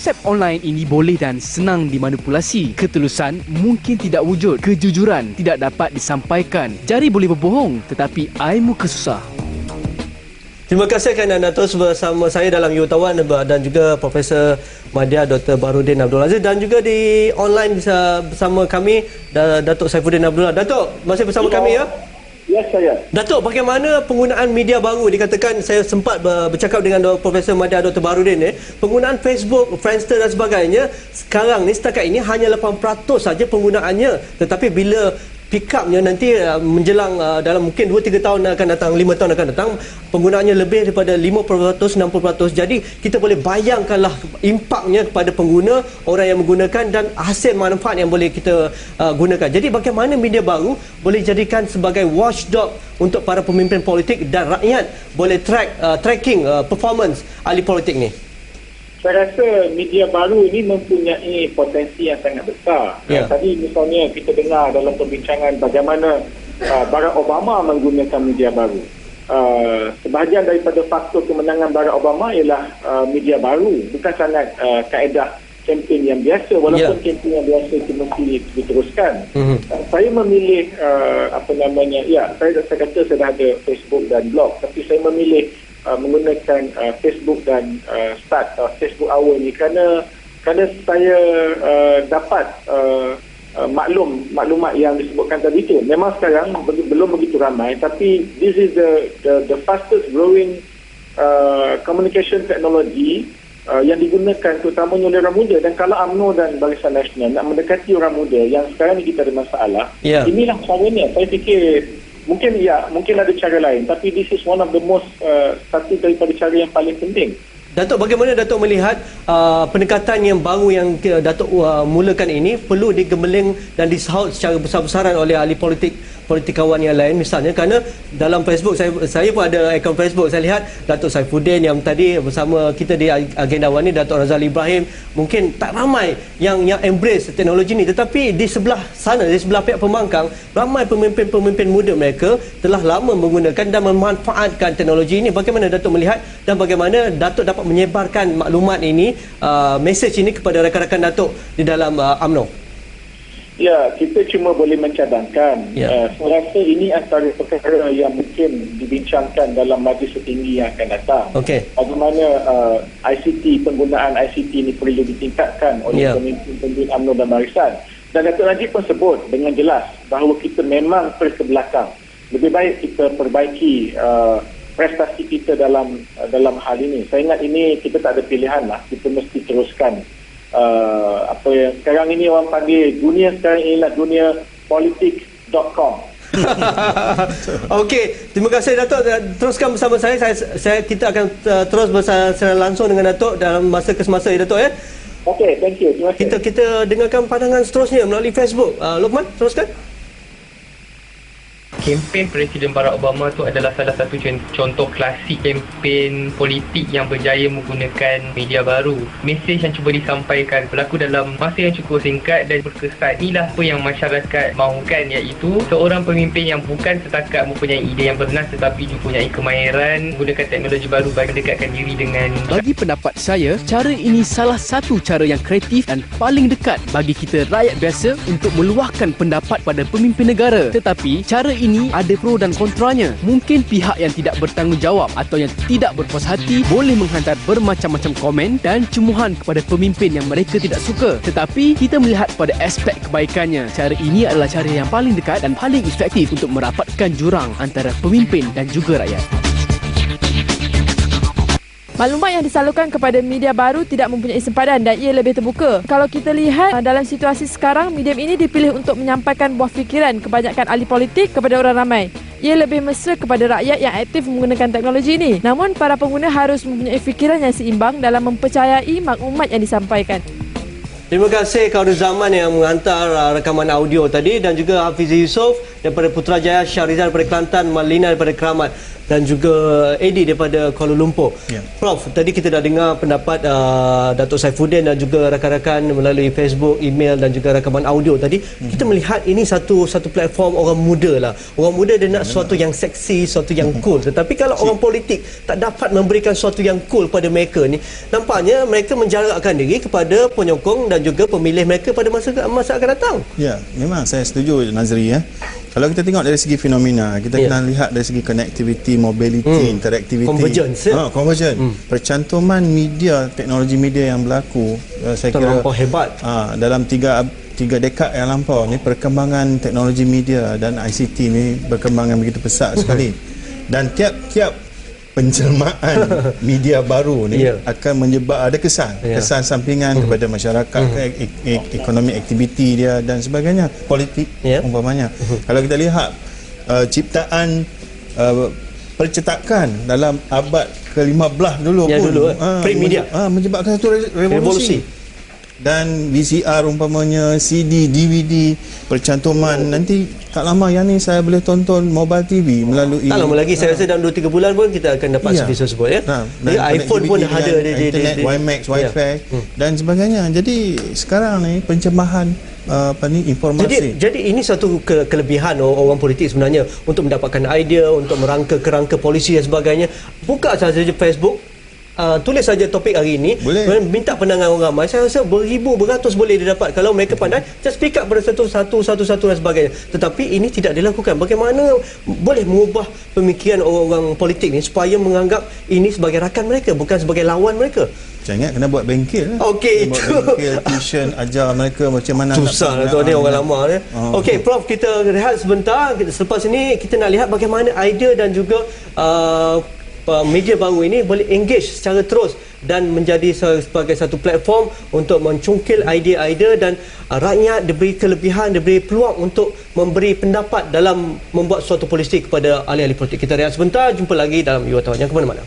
Konsep online ini boleh dan senang dimanipulasi. Ketulusan mungkin tidak wujud. Kejujuran tidak dapat disampaikan. Jari boleh berbohong, tetapi air muka susah. Terima kasih kerana anda terus bersama saya dalam Youtawan dan juga Profesor Madya Dr. Baharudin Abdul Aziz, dan juga di online bersama kami Datuk Saifuddin Abdullah. Datuk, masih bersama kami ya? Ya, saya. Datuk, bagaimana penggunaan media baru? Dikatakan saya sempat bercakap dengan Profesor Madya Dr. Baharudin penggunaan Facebook, Friendster dan sebagainya sekarang ni setakat ini hanya 8% saja penggunaannya. Tetapi bila pick up-nya nanti menjelang dalam mungkin 2-3 tahun akan datang, 5 tahun akan datang, penggunaannya lebih daripada 50%, 60%. Jadi kita boleh bayangkanlah impaknya kepada pengguna, orang yang menggunakan, dan hasil manfaat yang boleh kita gunakan. Jadi bagaimana media baru boleh jadikan sebagai watchdog untuk para pemimpin politik dan rakyat boleh tracking performance ahli politik ni? Saya rasa media baru ini mempunyai potensi yang sangat besar. Tadi misalnya kita dengar dalam perbincangan bagaimana Barack Obama menggunakan media baru. Sebahagian daripada faktor kemenangan Barack Obama ialah media baru, bukan sangat kaedah kempen yang biasa, walaupun kempen yang biasa itu mesti diteruskan. Saya memilih saya kata saya dah ada Facebook dan blog, tapi saya memilih menggunakan Facebook dan start Facebook awal ni kerana saya dapat maklumat yang disebutkan tadi itu. Memang sekarang belum begitu ramai, tapi this is the fastest growing communication technology yang digunakan terutamanya oleh orang muda. Dan kalau UMNO dan Barisan Nasional nak mendekati orang muda yang sekarang ni kita ada masalah, inilah caranya. Saya fikir mungkin ada cara lain, tapi this is one of the most satu daripada cara yang paling penting. Datuk, bagaimana Datuk melihat pendekatan yang baru yang Datuk mulakan ini perlu digembeling dan disahut secara besar-besaran oleh ahli politikawan yang lain, misalnya kerana dalam Facebook saya pun ada akaun Facebook. Saya lihat Datuk Saifuddin yang tadi bersama kita di agendawan ni, Datuk Razali Ibrahim, mungkin tak ramai yang embrace teknologi ni, tetapi di sebelah sana, di sebelah pihak pembangkang, ramai pemimpin muda mereka telah lama menggunakan dan memanfaatkan teknologi ini. Bagaimana Datuk melihat dan bagaimana Datuk dapat menyebarkan maklumat ini, mesej ini kepada rakan-rakan Datuk di dalam UMNO? Ya, kita cuma boleh mencadangkan. Saya rasa ini antara perkara yang mungkin dibincangkan dalam majlis tertinggi yang akan datang. Bagaimana penggunaan ICT ini perlu ditingkatkan oleh pemimpin UMNO dan Barisan. Dan Datuk Najib pun sebut dengan jelas bahawa kita memang ke belakang. Lebih baik kita perbaiki prestasi kita dalam hal ini. Saya ingat ini kita tak ada pilihan lah. Kita mesti teruskan apa yang sekarang ini orang panggil dunia sekarang inilah dunia politik.com. Okey, terima kasih Datuk. Teruskan bersama saya. Kita akan terus bersama langsung dengan Datuk dalam masa ke semasa ya Datuk ya. Okey, thank you. Terima kasih. Kita dengarkan pandangan seterusnya melalui Facebook. Lokman, teruskan. Kempen Presiden Barack Obama tu adalah salah satu contoh klasik kempen politik yang berjaya menggunakan media baru. Mesej yang cuba disampaikan berlaku dalam masa yang cukup singkat dan berkesan. Inilah apa yang masyarakat mahukan, iaitu seorang pemimpin yang bukan setakat mempunyai ide yang bernas tetapi juga mempunyai kemahiran menggunakan teknologi baru bagi mendekatkan diri dengan. Bagi pendapat saya, cara ini salah satu cara yang kreatif dan paling dekat bagi kita rakyat biasa untuk meluahkan pendapat pada pemimpin negara. Tetapi cara ini ada pro dan kontranya. Mungkin pihak yang tidak bertanggungjawab atau yang tidak berpuas hati boleh menghantar bermacam-macam komen dan cumuhan kepada pemimpin yang mereka tidak suka. Tetapi kita melihat pada aspek kebaikannya. Cara ini adalah cara yang paling dekat dan paling efektif untuk merapatkan jurang antara pemimpin dan juga rakyat. Maklumat yang disalurkan kepada media baru tidak mempunyai sempadan dan ia lebih terbuka. Kalau kita lihat dalam situasi sekarang, medium ini dipilih untuk menyampaikan buah fikiran kebanyakan ahli politik kepada orang ramai. Ia lebih mesra kepada rakyat yang aktif menggunakan teknologi ini. Namun, para pengguna harus mempunyai fikiran yang seimbang dalam mempercayai maklumat yang disampaikan. Terima kasih Kawan Zaman yang menghantar rakaman audio tadi, dan juga Hafiz Yusof daripada Putrajaya, Syahrizal daripada Kelantan, Malina daripada Keramat. dan juga Eddie daripada Kuala Lumpur. Prof, tadi kita dah dengar pendapat Datuk Saifuddin dan juga rakan-rakan melalui Facebook, email dan juga rakaman audio tadi. Kita melihat ini satu platform orang muda lah. Orang muda dia nak sesuatu yang seksi, sesuatu yang cool. Tetapi kalau orang politik tak dapat memberikan sesuatu yang cool pada mereka ni, nampaknya mereka menjarakkan diri kepada penyokong dan juga pemilih mereka pada masa akan datang. Ya, memang saya setuju Nazri ya. Kalau kita tengok dari segi fenomena, kita kena lihat dari segi connectivity, mobility, interactivity, convergence. Percantuman media, teknologi media yang berlaku, saya kira hebat. Dalam tiga dekad yang lampau ni, perkembangan teknologi media dan ICT ni berkembang yang begitu pesat sekali. Dan tiap-tiap penjelmaan media baru ni akan menyebab ada kesan sampingan kepada masyarakat, ekonomi aktiviti dia dan sebagainya, politik umpamanya. Kalau kita lihat ciptaan percetakan dalam abad ke-15 dulu print media menyebabkan satu revolusi. Dan VCR umpamanya, CD, DVD, percantuman, nanti tak lama yang ni saya boleh tonton mobile TV melalui, tak lama lagi, saya rasa dalam 2-3 bulan pun kita akan dapat servis tersebut iPhone pun dah ada, internet, WiMAX, Wi-Fi dan sebagainya. Jadi sekarang ni pencemahan informasi. Jadi ini satu kelebihan orang politik sebenarnya untuk mendapatkan idea, untuk merangka kerangka polisi dan sebagainya. Buka saja Facebook, tulis saja topik hari ini, minta pandangan orang ramai. Saya rasa beribu, beratus boleh didapat kalau mereka pandai just pick up pada satu dan sebagainya. Tetapi ini tidak dilakukan. Bagaimana boleh mengubah pemikiran orang-orang politik ni supaya menganggap ini sebagai rakan mereka, bukan sebagai lawan mereka? Jangan ingat kena buat bengkel lah. Okey, buat bengkel, tuition, ajar mereka macam mana. Susah lah tu, ni orang lama ni. Okey, Prof, kita rehat sebentar. Selepas ini kita nak lihat bagaimana idea dan juga media baru ini boleh engage secara terus dan menjadi sebagai satu platform untuk mencungkil idea-idea dan rakyat diberi kelebihan, diberi peluang untuk memberi pendapat dalam membuat suatu politik kepada ahli-ahli politik. Kita rehat sebentar, jumpa lagi dalam You Wartawan. Jangan ke mana-mana.